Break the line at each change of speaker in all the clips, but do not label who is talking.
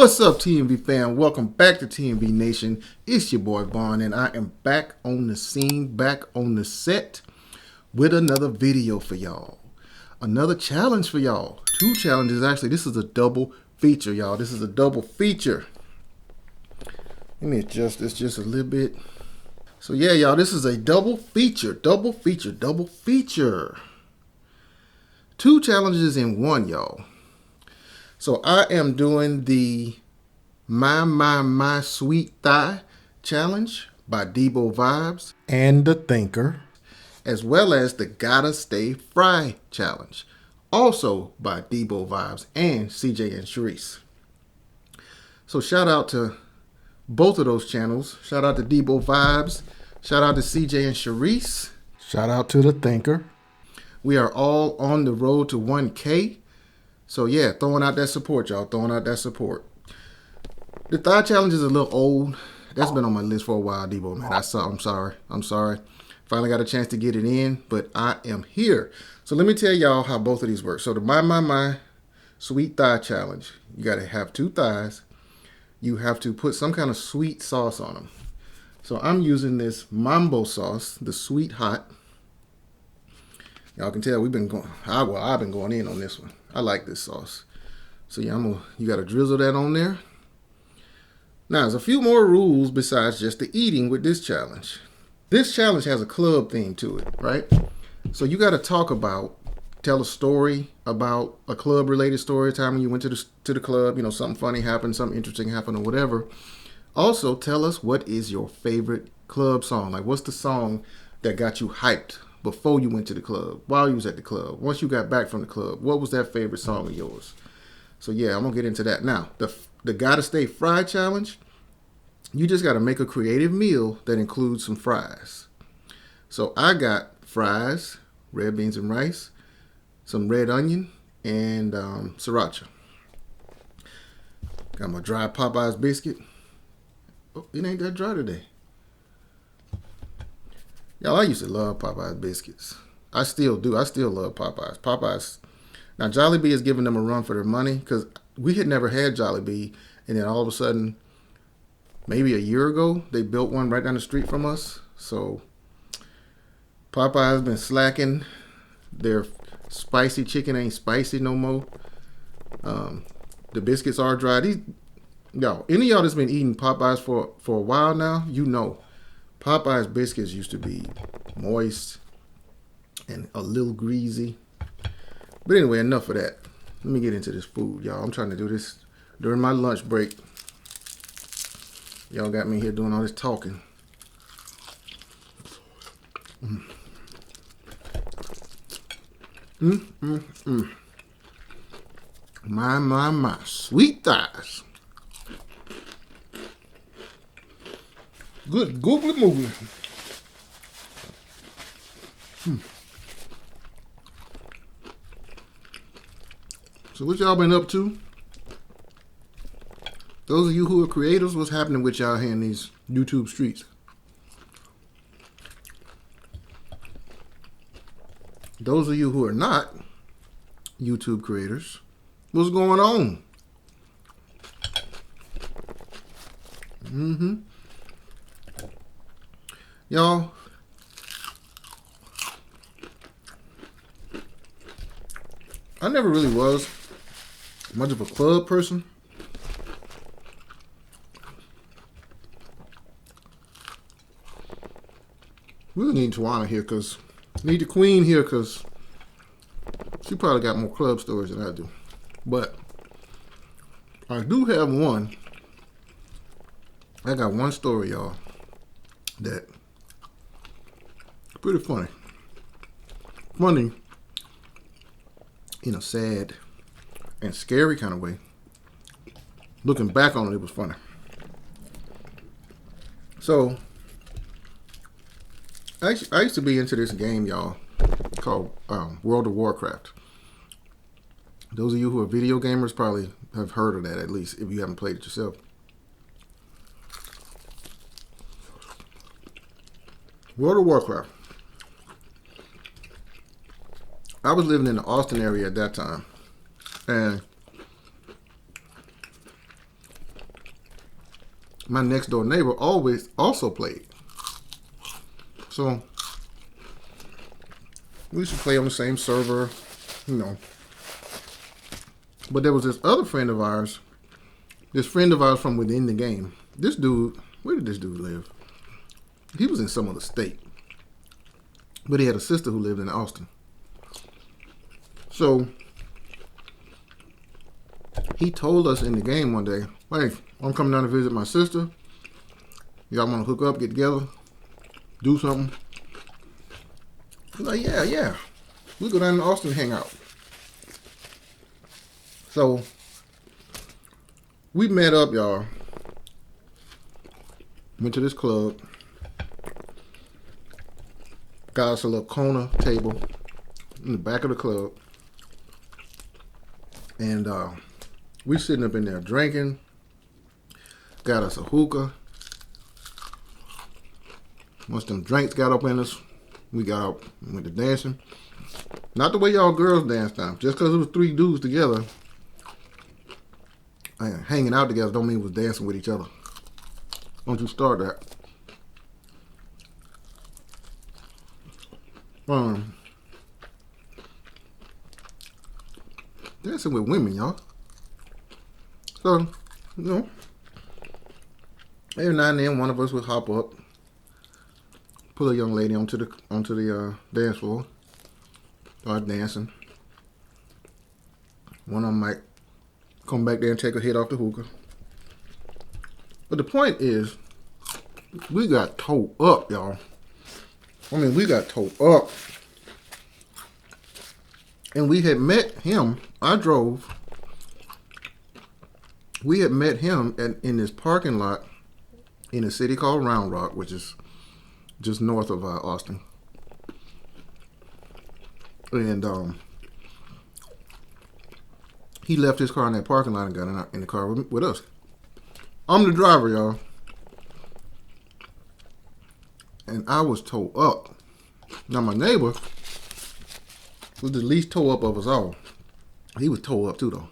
What's up, T&V fam? Welcome back to T&V Nation. It's your boy Vaughn, and I am back on the scene, back on the set with another video for y'all. Another challenge for y'all. Two challenges, actually. This is a double feature, y'all. This is a double feature. Let me adjust this just a little bit. So yeah, y'all, this is a double feature, double feature, double feature. Two challenges in one, y'all. So I am doing the My Sweet Thigh challenge by Deboe Vibes and The Thinker, as well as the Gotta Stay Fry challenge, also by Deboe Vibes and CJ and Shereese. So shout out to both of those channels. Shout out to Deboe Vibes. Shout out to CJ and Shereese. Shout out to The Thinker. We are all on the road to 1K. So yeah, throwing out that support, y'all. Throwing out that support. The thigh challenge is a little old. That's been on my list for a while, Deboe, man. I'm sorry. Finally got a chance to get it in, but I am here. So let me tell y'all how both of these work. So the My Sweet Thigh challenge, you got to have two thighs. You have to put some kind of sweet sauce on them. So I'm using this Mambo sauce, the sweet hot. Y'all can tell I've been going in on this one. I like this sauce. So yeah, you got to drizzle that on there. Now, there's a few more rules besides just the eating with this challenge. This challenge has a club theme to it, right? So you got to tell a story about a club-related story, time when you went to the club, you know, something funny happened, something interesting happened, or whatever. Also, tell us what is your favorite club song. Like, what's the song that got you hyped before you went to the club, while you was at the club, once you got back from the club? What was that favorite song of yours? So yeah, I'm gonna get into that. Now, the Gotta Stay Fry challenge, you just gotta make a creative meal that includes some fries. So I got fries, red beans and rice, some red onion, and sriracha. Got my dry Popeyes biscuit. Oh, it ain't that dry today. Y'all, I used to love Popeyes biscuits. I still do. I still love Popeyes. Popeyes. Now, Jollibee is giving them a run for their money because we had never had Jollibee. And then all of a sudden, maybe a year ago, they built one right down the street from us. So Popeyes has been slacking. Their spicy chicken ain't spicy no more. The biscuits are dry. Y'all, any of y'all that's been eating Popeyes for a while now, you know. Popeye's biscuits used to be moist and a little greasy. But anyway, enough of that. Let me get into this food, y'all. I'm trying to do this during my lunch break. Y'all got me here doing all this talking. My sweet thighs. Good googly moogly. So what y'all been up to? Those of you who are creators, what's happening with y'all here in these YouTube streets? Those of you who are not YouTube creators, what's going on? Y'all, I never really was much of a club person. Really need Tawana here need the queen here because she probably got more club stories than I do. But I do have one. I got one story, y'all, that pretty funny. Funny in a sad and scary kind of way. Looking back on it, it was funny. So, I used to be into this game, y'all, called World of Warcraft. Those of you who are video gamers probably have heard of that, at least, if you haven't played it yourself. World of Warcraft. I was living in the Austin area at that time. And my next door neighbor always also played. So we used to play on the same server, you know. But there was this other friend of ours, from within the game. This dude, where did this dude live? He was in some other state. But he had a sister who lived in Austin. So he told us in the game one day, hey, I'm coming down to visit my sister. Y'all want to hook up, get together, do something? I'm like, yeah. We go down to Austin and hang out. So we met up, y'all. Went to this club. Got us a little corner table in the back of the club. And we sitting up in there drinking. Got us a hookah. Once them drinks got up in us, we got up and went to dancing. Not the way y'all girls dance now. Just because it was 3 dudes together, hanging out together don't mean we was dancing with each other. Don't you start that. Dancing with women, y'all. So, you know, every now and then one of us would hop up, pull a young lady onto the dance floor, start dancing. One of them might come back there and take a hit off the hookah. But the point is, we got towed up, y'all. I mean, we got towed up. And we had met him. I drove. We had met him in this parking lot in a city called Round Rock, which is just north of Austin. And he left his car in that parking lot and got in the car with us. I'm the driver, y'all. And I was towed up. Now my neighbor was the least towed up of us all. He was towed up too, though.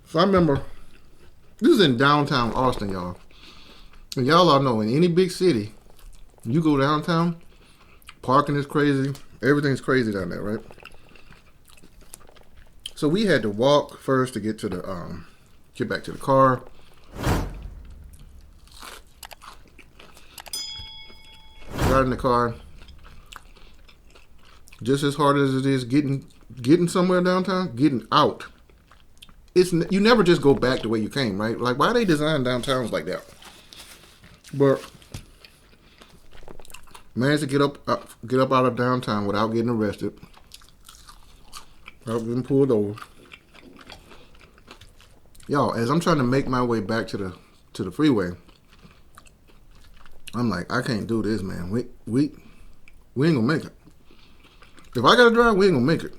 So I remember, this is in downtown Austin, y'all. And y'all all know, in any big city, you go downtown, parking is crazy. Everything's crazy down there, right? So we had to walk first to get to the get back to the car. Got in the car. Just as hard as it is getting somewhere downtown, getting out. You never just go back the way you came, right? Like, why they design downtowns like that? But managed to get up out of downtown without getting arrested, without getting pulled over. Y'all, as I'm trying to make my way back to the freeway, I'm like, I can't do this, man. We ain't gonna make it. If I gotta drive, we ain't gonna make it.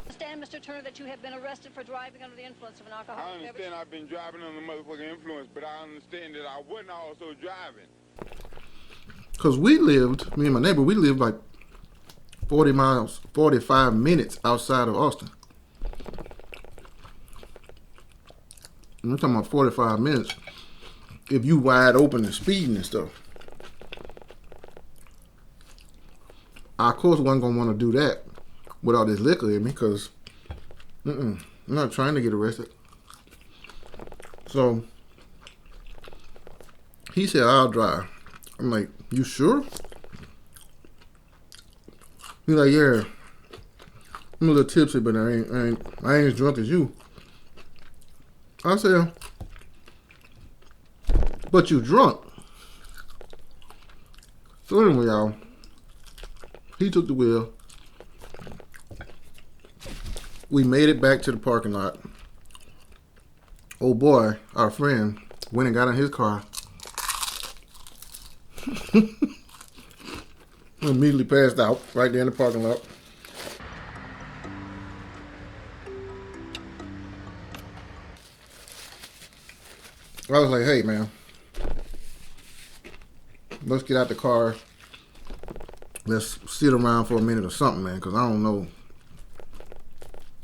Understand, Mr. Turner, that you have been arrested for driving under the influence of an alcoholic beverage?
I understand I've been driving under motherfucking influence, but I understand that I wasn't also driving.
Because me and my neighbor, we lived like 40 miles, 45 minutes outside of Austin. And I'm talking about 45 minutes if you wide open and speeding and stuff. I, of course, wasn't going to want to do that with all this liquor in me because I'm not trying to get arrested. So he said, I'll drive. I'm like, you sure? He's like, yeah. I'm a little tipsy, but I ain't as drunk as you. I said, but you drunk. So anyway, y'all, he took the wheel. We made it back to the parking lot. Oh boy, our friend went and got in his car. Immediately passed out right there in the parking lot. I was like, hey man, let's get out the car. Let's sit around for a minute or something, man, because I don't know.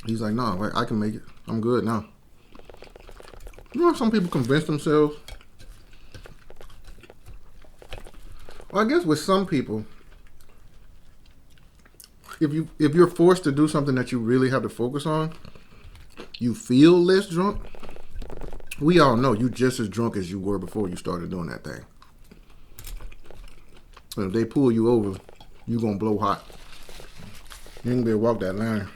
He's like, no, I can make it. I'm good now. You know, some people convince themselves. Well, I guess with some people, if you're forced to do something that you really have to focus on, you feel less drunk. We all know you're just as drunk as you were before you started doing that thing. And if they pull you over, you're gonna blow hot. You ain't gonna be able to walk that line.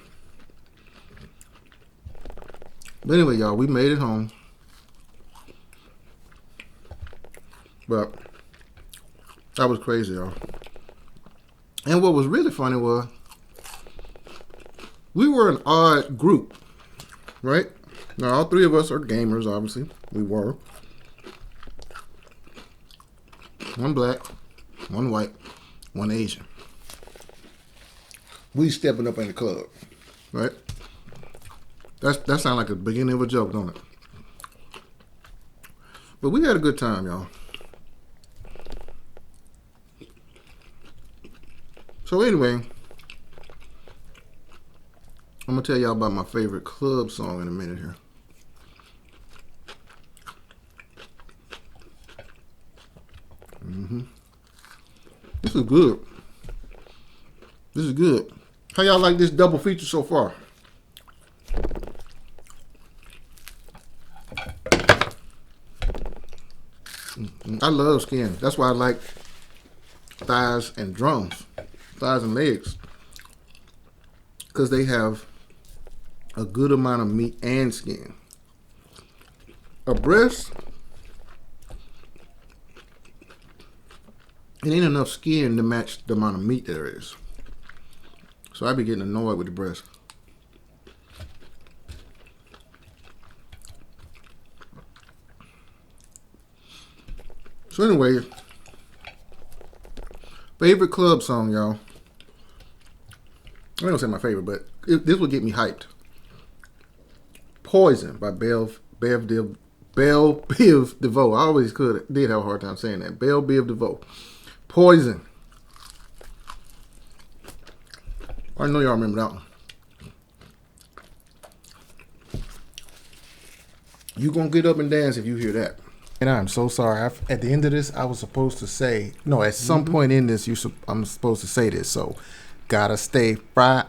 But anyway, y'all, we made it home. But that was crazy, y'all. And what was really funny was we were an odd group, right? Now, all three of us are gamers, obviously. We were. One black, one white, one Asian. We stepping up in the club, right? That sounds like the beginning of a joke, don't it? But we had a good time, y'all. So anyway, I'm gonna tell y'all about my favorite club song in a minute here. This is good. This is good. How y'all like this double feature so far? I love skin. That's why I like thighs and drums, thighs and legs, because they have a good amount of meat and skin. A breast, it ain't enough skin to match the amount of meat there is. So I be getting annoyed with the breast. So anyway, favorite club song, y'all. I ain't gonna say my favorite, but this will get me hyped. Poison by Biv DeVoe. I always did have a hard time saying that. Biv DeVoe. Poison. I know y'all remember that one. You gonna get up and dance if you hear that. And I'm so sorry. At the end of this, I was supposed to say, no, at some point in this, I'm supposed to say this. So, gotta stay fried.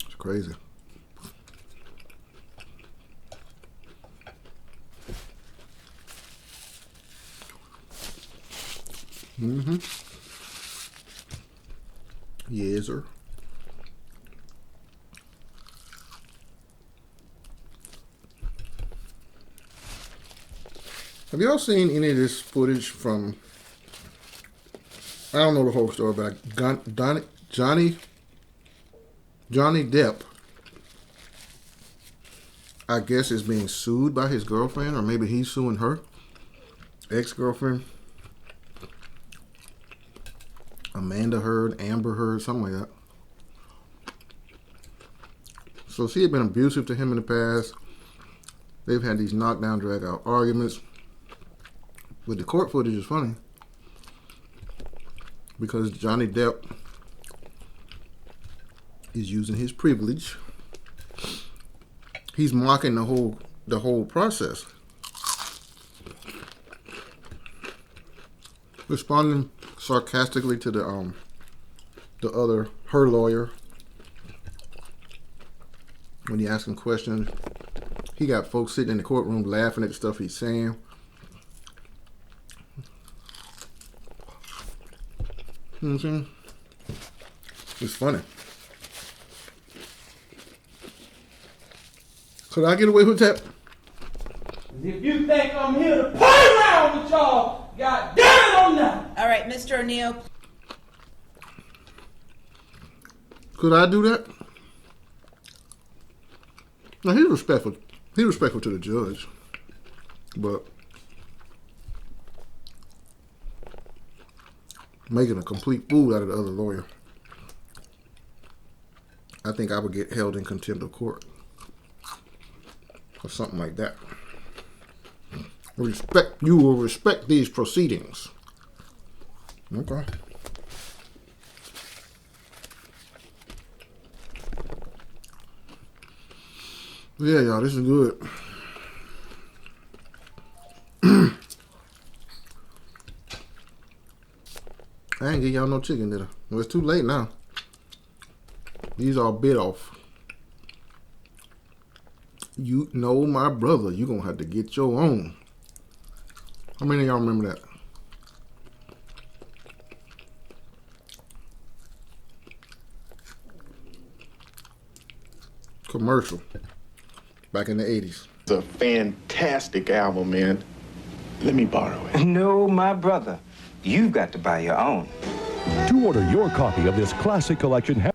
It's crazy. Yes, sir. Have y'all seen any of this footage from, I don't know the whole story, but Johnny Depp, I guess, is being sued by his girlfriend, or maybe he's suing her ex-girlfriend, Amber Heard, something like that. So she had been abusive to him in the past. They've had these knockdown, drag-out arguments. But the court footage is funny because Johnny Depp is using his privilege. He's mocking the whole process, responding sarcastically to her lawyer when he asked him questions. He got folks sitting in the courtroom laughing at the stuff he's saying. You know what I'm saying? It's funny. Could I get away with that?
If you think I'm here to play around with y'all, God damn it, I'm not.
All right, Mr. O'Neill.
Could I do that? Now he's respectful. He's respectful to the judge, but making a complete fool out of the other lawyer, I think I would get held in contempt of court or something like that. You will respect these proceedings. Okay. Yeah, y'all, this is good. I ain't give y'all no chicken, did I? Well, it's too late now. These are bit off. You know my brother. You gonna have to get your own. How many of y'all remember that? Commercial. Back in the 80s.
It's a fantastic album, man. Let me borrow it.
No, my brother. You've got to buy your own.
To order your copy of this classic collection.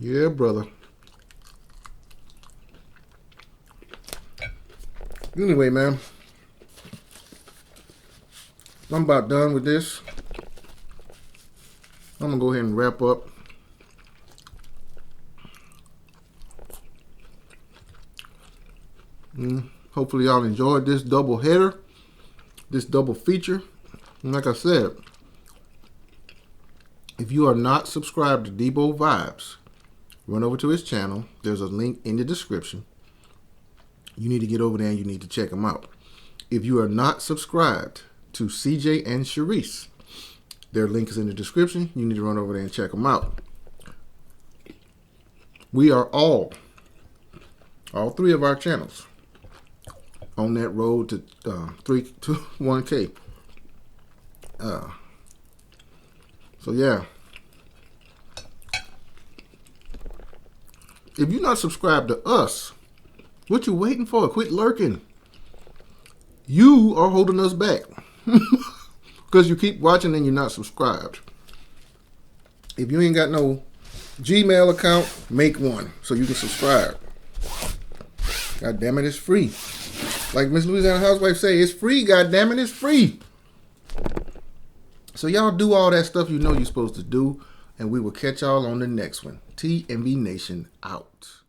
Yeah, brother. Anyway, man. I'm about done with this. I'm going to go ahead and wrap up. Hopefully y'all enjoyed this double header, this double feature. And like I said, if you are not subscribed to Deboe Vibes, run over to his channel. There's a link in the description. You need to get over there and you need to check him out. If you are not subscribed to CJ and Shereese, their link is in the description. You need to run over there and check them out. We are all three of our channels on that road to 1K. So yeah, if you're not subscribed to us, what you waiting for? Quit lurking. You are holding us back because you keep watching and you're not subscribed. If you ain't got no Gmail account, make one so you can subscribe. God damn it, it's free. Like Miss Louisiana Housewife say, it's free, god damn it, it's free. So y'all do all that stuff you know you're supposed to do, and we will catch y'all on the next one. T&V Nation out.